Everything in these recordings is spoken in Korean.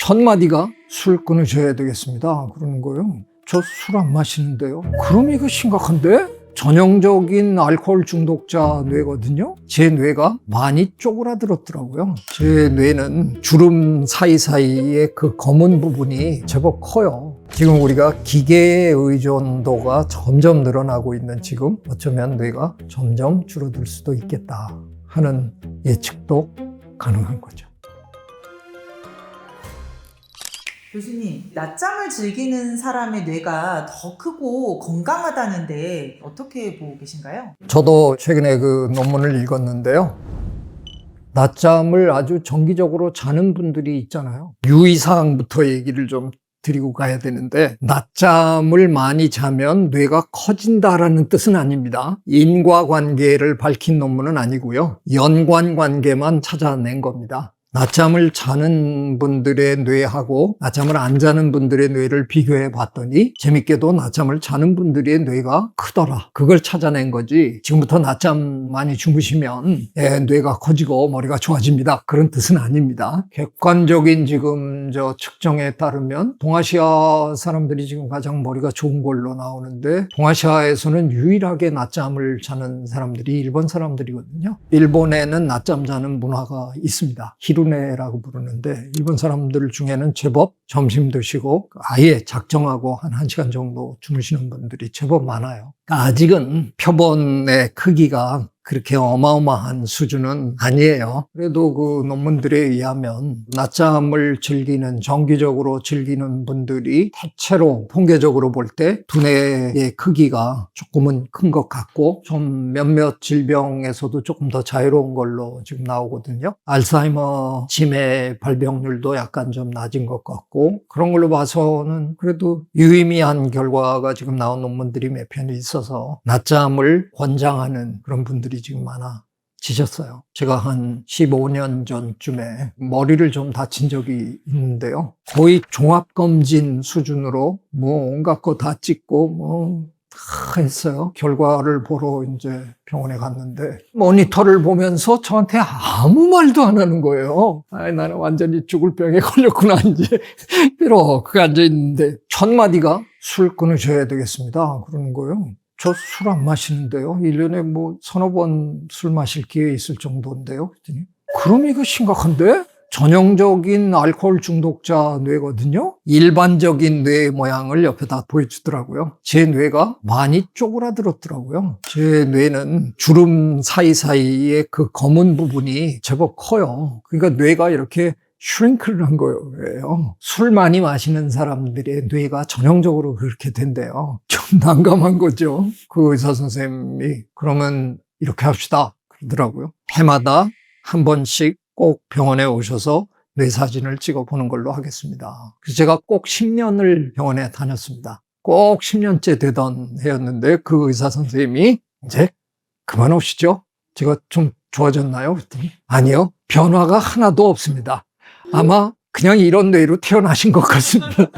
첫마디가 술 끊으셔야 되겠습니다 그러는 거예요. 저 술 안 마시는데요. 그럼 이거 심각한데? 전형적인 알코올 중독자 뇌거든요. 제 뇌가 많이 쪼그라들었더라고요. 제 뇌는 주름 사이사이에 그 검은 부분이 제법 커요. 지금 우리가 기계의 의존도가 점점 늘어나고 있는 지금 어쩌면 뇌가 점점 줄어들 수도 있겠다 하는 예측도 가능한 거죠. 교수님, 낮잠을 즐기는 사람의 뇌가 더 크고 건강하다는데 어떻게 보고 계신가요? 저도 최근에 그 논문을 읽었는데요. 낮잠을 아주 정기적으로 자는 분들이 있잖아요. 유의사항부터 얘기를 좀 드리고 가야 되는데, 낮잠을 많이 자면 뇌가 커진다라는 뜻은 아닙니다. 인과관계를 밝힌 논문은 아니고요. 연관관계만 찾아낸 겁니다. 낮잠을 자는 분들의 뇌하고 낮잠을 안 자는 분들의 뇌를 비교해 봤더니 재밌게도 낮잠을 자는 분들의 뇌가 크더라. 그걸 찾아낸 거지. 지금부터 낮잠 많이 주무시면 뇌가 커지고 머리가 좋아집니다. 그런 뜻은 아닙니다. 객관적인 지금 측정에 따르면 동아시아 사람들이 지금 가장 머리가 좋은 걸로 나오는데, 동아시아에서는 유일하게 낮잠을 자는 사람들이 일본 사람들이거든요. 일본에는 낮잠 자는 문화가 있습니다. 히루네라고 부르는데, 일본 사람들 중에는 제법 점심 드시고 아예 작정하고 한 1시간 정도 주무시는 분들이 제법 많아요. 그러니까 아직은 표본의 크기가 그렇게 어마어마한 수준은 아니에요. 그래도 그 논문들에 의하면 낮잠을 정기적으로 즐기는 분들이 대체로 통계적으로 볼 때 두뇌의 크기가 조금은 큰 것 같고, 좀 몇몇 질병에서도 조금 더 자유로운 걸로 지금 나오거든요. 알츠하이머 치매 발병률도 약간 좀 낮은 것 같고, 그런 걸로 봐서는 그래도 유의미한 결과가 지금 나온 논문들이 몇 편이 있어서 낮잠을 권장하는 그런 분들이 지금 많아지셨어요. 제가 한 15년 전쯤에 머리를 좀 다친 적이 있는데요. 거의 종합검진 수준으로 온갖 거 다 찍고 다 했어요. 결과를 보러 이제 병원에 갔는데 모니터를 보면서 저한테 아무 말도 안 하는 거예요. 나는 완전히 죽을 병에 걸렸구나 이제 이렇게 앉아있는데, 첫마디가 술 끊으셔야 되겠습니다 그러는 거예요. 저 술 안 마시는데요. 1년에 서너 번 술 마실 기회 있을 정도인데요. 그랬더니, 그럼 이거 심각한데? 전형적인 알코올 중독자 뇌거든요. 일반적인 뇌 모양을 옆에다 보여주더라고요. 제 뇌가 많이 쪼그라들었더라고요. 제 뇌는 주름 사이사이에 그 검은 부분이 제법 커요. 그러니까 뇌가 이렇게 슈링크를 한 거예요. 술 많이 마시는 사람들의 뇌가 전형적으로 그렇게 된대요. 좀 난감한 거죠. 그 의사 선생님이 그러면 이렇게 합시다 그러더라고요. 해마다 한 번씩 꼭 병원에 오셔서 뇌 사진을 찍어보는 걸로 하겠습니다. 그래서 제가 꼭 10년을 병원에 다녔습니다. 꼭 10년째 되던 해였는데, 그 의사 선생님이 이제 그만오시죠? 제가 좀 좋아졌나요? 그랬더니 아니요, 변화가 하나도 없습니다. 아마 그냥 이런 뇌로 태어나신 것 같습니다.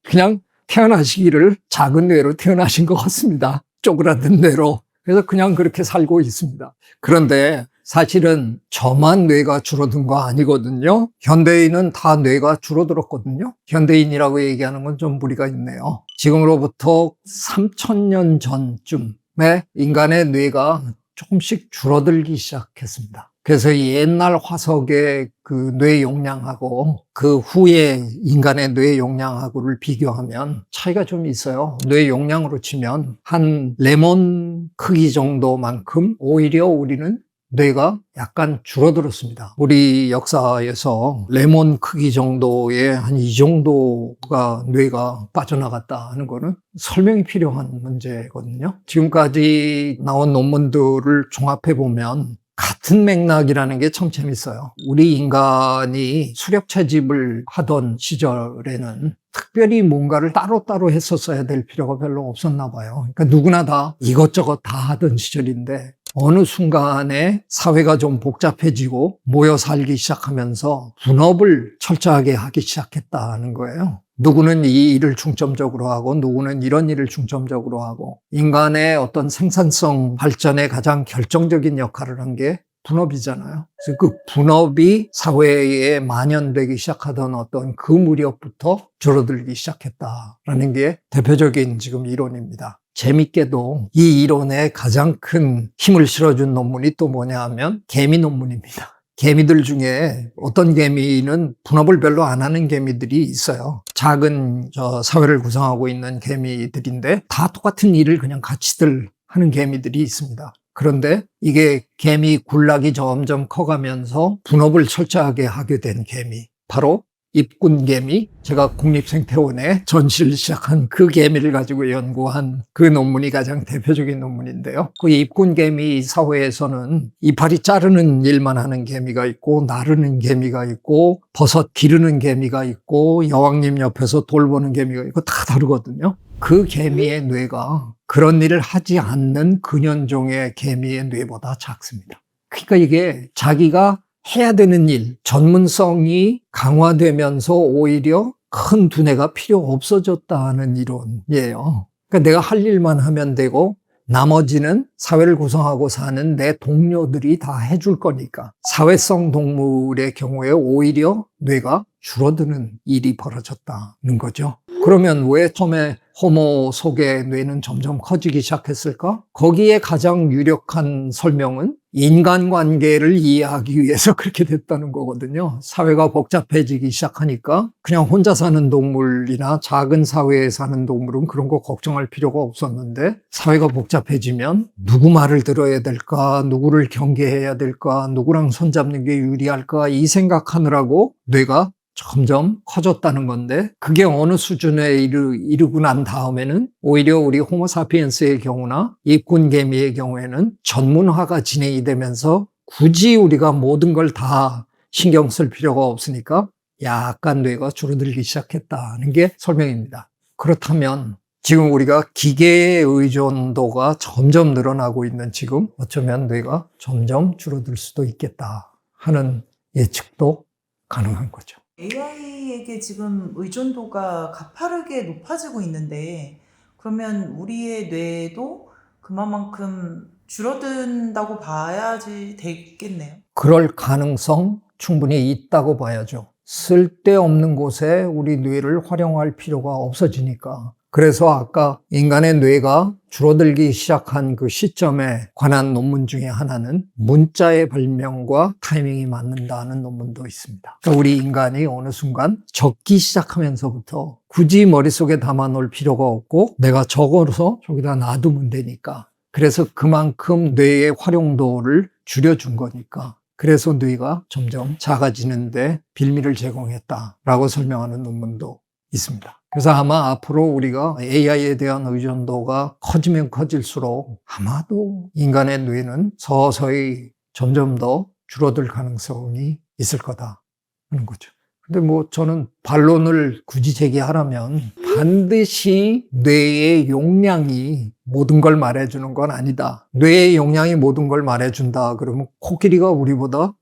그냥 태어나시기를 작은 뇌로 태어나신 것 같습니다. 쪼그라든 뇌로. 그래서 그냥 그렇게 살고 있습니다. 그런데 사실은 저만 뇌가 줄어든 거 아니거든요. 현대인은 다 뇌가 줄어들었거든요. 현대인이라고 얘기하는 건 좀 무리가 있네요. 지금으로부터 3000년 전쯤에 인간의 뇌가 조금씩 줄어들기 시작했습니다. 그래서 옛날 화석의 그 뇌 용량하고 그 후에 인간의 뇌 용량하고를 비교하면 차이가 좀 있어요. 뇌 용량으로 치면 한 레몬 크기 정도만큼 오히려 우리는 뇌가 약간 줄어들었습니다. 우리 역사에서 레몬 크기 정도의 한 이 정도가 뇌가 빠져나갔다 하는 거는 설명이 필요한 문제거든요. 지금까지 나온 논문들을 종합해 보면 같은 맥락이라는 게 참 재밌어요. 우리 인간이 수렵 채집을 하던 시절에는 특별히 뭔가를 따로따로 했었어야 될 필요가 별로 없었나 봐요. 그러니까 누구나 다 이것저것 다 하던 시절인데, 어느 순간에 사회가 좀 복잡해지고 모여 살기 시작하면서 분업을 철저하게 하기 시작했다는 거예요. 누구는 이 일을 중점적으로 하고 누구는 이런 일을 중점적으로 하고, 인간의 어떤 생산성 발전에 가장 결정적인 역할을 한 게 분업이잖아요. 그래서 그 분업이 사회에 만연되기 시작하던 어떤 그 무렵부터 줄어들기 시작했다라는 게 대표적인 지금 이론입니다. 재밌게도 이 이론에 가장 큰 힘을 실어준 논문이 또 뭐냐 하면 개미 논문입니다. 개미들 중에 어떤 개미는 분업을 별로 안 하는 개미들이 있어요. 작은 사회를 구성하고 있는 개미들인데 다 똑같은 일을 그냥 같이들 하는 개미들이 있습니다. 그런데 이게 개미 군락이 점점 커가면서 분업을 철저하게 하게 된 개미, 바로 입군개미, 제가 국립생태원에 전시를 시작한 그 개미를 가지고 연구한 그 논문이 가장 대표적인 논문인데요. 그 입군개미 사회에서는 이파리 자르는 일만 하는 개미가 있고, 나르는 개미가 있고, 버섯 기르는 개미가 있고, 여왕님 옆에서 돌보는 개미가 있고, 다 다르거든요. 그 개미의 뇌가 그런 일을 하지 않는 근현종의 개미의 뇌보다 작습니다. 그러니까 이게 자기가 해야 되는 일, 전문성이 강화되면서 오히려 큰 두뇌가 필요 없어졌다는 이론이에요. 그러니까 내가 할 일만 하면 되고 나머지는 사회를 구성하고 사는 내 동료들이 다 해줄 거니까 사회성 동물의 경우에 오히려 뇌가 줄어드는 일이 벌어졌다는 거죠. 그러면 왜 처음에 호모 속의 뇌는 점점 커지기 시작했을까? 거기에 가장 유력한 설명은 인간관계를 이해하기 위해서 그렇게 됐다는 거거든요. 사회가 복잡해지기 시작하니까 그냥 혼자 사는 동물이나 작은 사회에 사는 동물은 그런 거 걱정할 필요가 없었는데 사회가 복잡해지면 누구 말을 들어야 될까? 누구를 경계해야 될까? 누구랑 손잡는 게 유리할까? 이 생각하느라고 뇌가 점점 커졌다는 건데 그게 어느 수준에 이르고 난 다음에는 오히려 우리 호모사피엔스의 경우나 입군개미의 경우에는 전문화가 진행이 되면서 굳이 우리가 모든 걸 다 신경 쓸 필요가 없으니까 약간 뇌가 줄어들기 시작했다는 게 설명입니다. 그렇다면 지금 우리가 기계의 의존도가 점점 늘어나고 있는 지금 어쩌면 뇌가 점점 줄어들 수도 있겠다 하는 예측도 가능한 거죠. AI에게 지금 의존도가 가파르게 높아지고 있는데 그러면 우리의 뇌도 그만큼 줄어든다고 봐야지 되겠네요. 그럴 가능성 충분히 있다고 봐야죠. 쓸데없는 곳에 우리 뇌를 활용할 필요가 없어지니까. 그래서 아까 인간의 뇌가 줄어들기 시작한 그 시점에 관한 논문 중에 하나는 문자의 발명과 타이밍이 맞는다는 논문도 있습니다. 그러니까 우리 인간이 어느 순간 적기 시작하면서부터 굳이 머릿속에 담아놓을 필요가 없고 내가 적어서 저기다 놔두면 되니까. 그래서 그만큼 뇌의 활용도를 줄여준 거니까. 그래서 뇌가 점점 작아지는데 빌미를 제공했다라고 설명하는 논문도 있습니다. 그래서 아마 앞으로 우리가 AI에 대한 의존도가 커지면 커질수록 아마도 인간의 뇌는 서서히 점점 더 줄어들 가능성이 있을 거다 하는 거죠. 근데 저는 반론을 굳이 제기하라면 반드시 뇌의 용량이 모든 걸 말해주는 건 아니다. 뇌의 용량이 모든 걸 말해준다 그러면 코끼리가 우리보다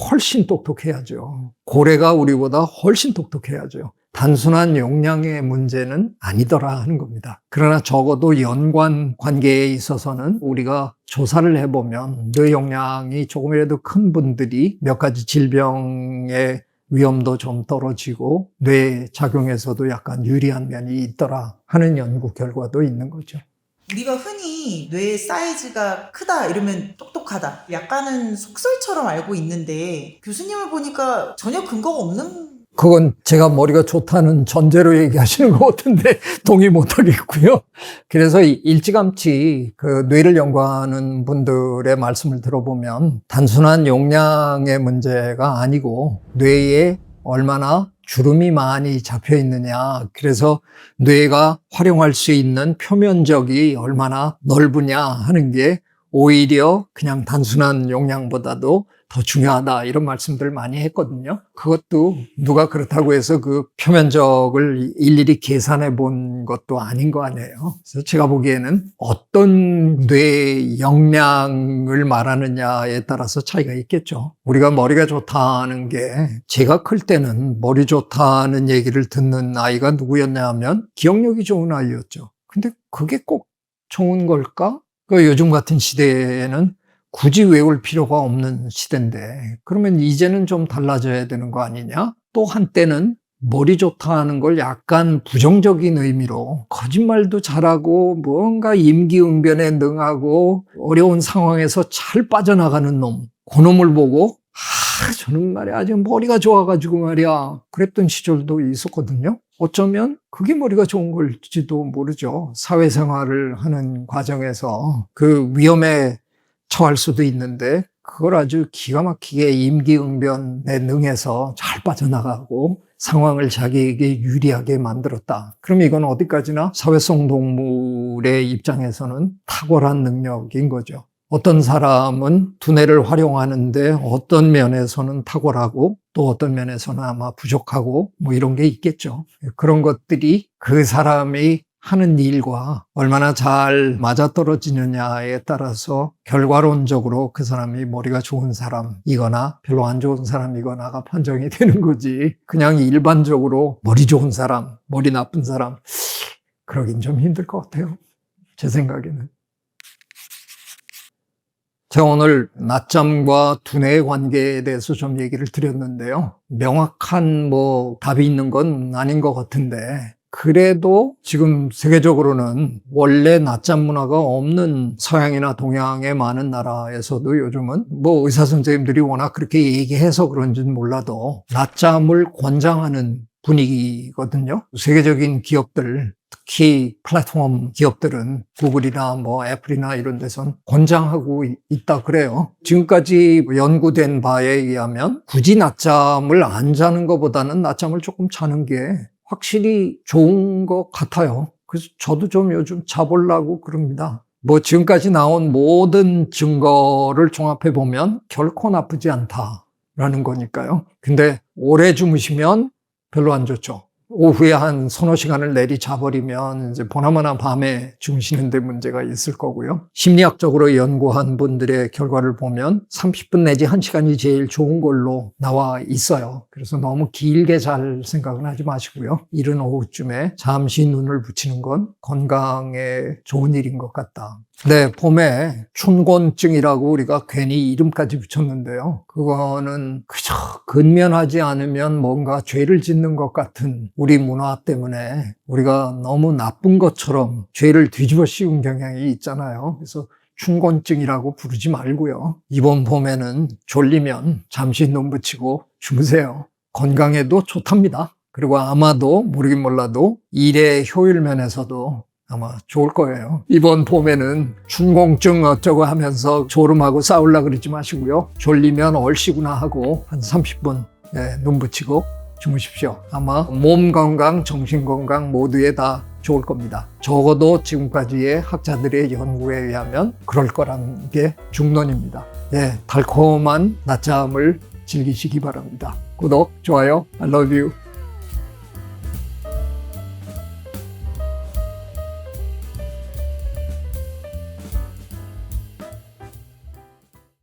훨씬 똑똑해야죠. 고래가 우리보다 훨씬 똑똑해야죠. 단순한 용량의 문제는 아니더라 하는 겁니다. 그러나 적어도 연관 관계에 있어서는 우리가 조사를 해보면 뇌 용량이 조금이라도 큰 분들이 몇 가지 질병의 위험도 좀 떨어지고 뇌 작용에서도 약간 유리한 면이 있더라 하는 연구 결과도 있는 거죠. 우리가 흔히 뇌 사이즈가 크다 이러면 똑똑하다 약간은 속설처럼 알고 있는데 교수님을 보니까 전혀 근거가 없는 그건 제가 머리가 좋다는 전제로 얘기하시는 것 같은데 동의 못 하겠고요. 그래서 일찌감치 그 뇌를 연구하는 분들의 말씀을 들어보면 단순한 용량의 문제가 아니고 뇌에 얼마나 주름이 많이 잡혀 있느냐. 그래서 뇌가 활용할 수 있는 표면적이 얼마나 넓으냐 하는 게 오히려 그냥 단순한 용량보다도 더 중요하다 이런 말씀들을 많이 했거든요. 그것도 누가 그렇다고 해서 그 표면적을 일일이 계산해 본 것도 아닌 거 아니에요. 그래서 제가 보기에는 어떤 뇌 역량을 말하느냐에 따라서 차이가 있겠죠. 우리가 머리가 좋다는 게 제가 클 때는 머리 좋다는 얘기를 듣는 아이가 누구였냐 하면 기억력이 좋은 아이였죠. 근데 그게 꼭 좋은 걸까? 그 요즘 같은 시대에는 굳이 외울 필요가 없는 시대인데 그러면 이제는 좀 달라져야 되는 거 아니냐? 또 한때는 머리 좋다 하는 걸 약간 부정적인 의미로 거짓말도 잘하고 뭔가 임기응변에 능하고 어려운 상황에서 잘 빠져나가는 놈, 그놈을 보고 저는 말이야 아주 머리가 좋아가지고 말이야 그랬던 시절도 있었거든요. 어쩌면 그게 머리가 좋은 걸지도 모르죠. 사회생활을 하는 과정에서 그 위험에 처할 수도 있는데 그걸 아주 기가 막히게 임기응변에 능해서 잘 빠져나가고 상황을 자기에게 유리하게 만들었다. 그럼 이건 어디까지나 사회성 동물의 입장에서는 탁월한 능력인 거죠. 어떤 사람은 두뇌를 활용하는데 어떤 면에서는 탁월하고 또 어떤 면에서는 아마 부족하고 뭐 이런 게 있겠죠. 그런 것들이 그 사람이 하는 일과 얼마나 잘 맞아떨어지느냐에 따라서 결과론적으로 그 사람이 머리가 좋은 사람이거나 별로 안 좋은 사람이거나가 판정이 되는 거지. 그냥 일반적으로 머리 좋은 사람, 머리 나쁜 사람 그러긴 좀 힘들 것 같아요. 제 생각에는. 제가 오늘 낮잠과 두뇌의 관계에 대해서 좀 얘기를 드렸는데요. 명확한 답이 있는 건 아닌 것 같은데 그래도 지금 세계적으로는 원래 낮잠 문화가 없는 서양이나 동양의 많은 나라에서도 요즘은 의사 선생님들이 워낙 그렇게 얘기해서 그런지는 몰라도 낮잠을 권장하는 분위기거든요. 세계적인 기업들, 특히 플랫폼 기업들은 구글이나 애플이나 이런 데선 권장하고 있다 그래요. 지금까지 연구된 바에 의하면 굳이 낮잠을 안 자는 것보다는 낮잠을 조금 자는 게 확실히 좋은 것 같아요. 그래서 저도 좀 요즘 자보려고 그럽니다. 지금까지 나온 모든 증거를 종합해 보면 결코 나쁘지 않다라는 거니까요. 근데 오래 주무시면 별로 안 좋죠. 오후에 한 서너 시간을 내리 자버리면 이제 보나마나 밤에 주무시는데 문제가 있을 거고요. 심리학적으로 연구한 분들의 결과를 보면 30분 내지 1시간이 제일 좋은 걸로 나와 있어요. 그래서 너무 길게 잘 생각은 하지 마시고요. 이른 오후쯤에 잠시 눈을 붙이는 건 건강에 좋은 일인 것 같다. 네, 봄에 춘곤증이라고 우리가 괜히 이름까지 붙였는데요. 그거는 그저 근면하지 않으면 뭔가 죄를 짓는 것 같은 우리 문화 때문에 우리가 너무 나쁜 것처럼 죄를 뒤집어 씌운 경향이 있잖아요. 그래서 춘곤증이라고 부르지 말고요. 이번 봄에는 졸리면 잠시 눈 붙이고 주무세요. 건강에도 좋답니다. 그리고 아마도 모르긴 몰라도 일의 효율 면에서도 아마 좋을 거예요. 이번 봄에는 춘곤증 어쩌고 하면서 졸음하고 싸우려고 그러지 마시고요. 졸리면 얼씨구나 하고 한 30분 눈 붙이고 주무십시오. 아마 몸 건강, 정신 건강 모두에 다 좋을 겁니다. 적어도 지금까지의 학자들의 연구에 의하면 그럴 거라는 게 중론입니다. 달콤한 낮잠을 즐기시기 바랍니다. 구독, 좋아요, I love you.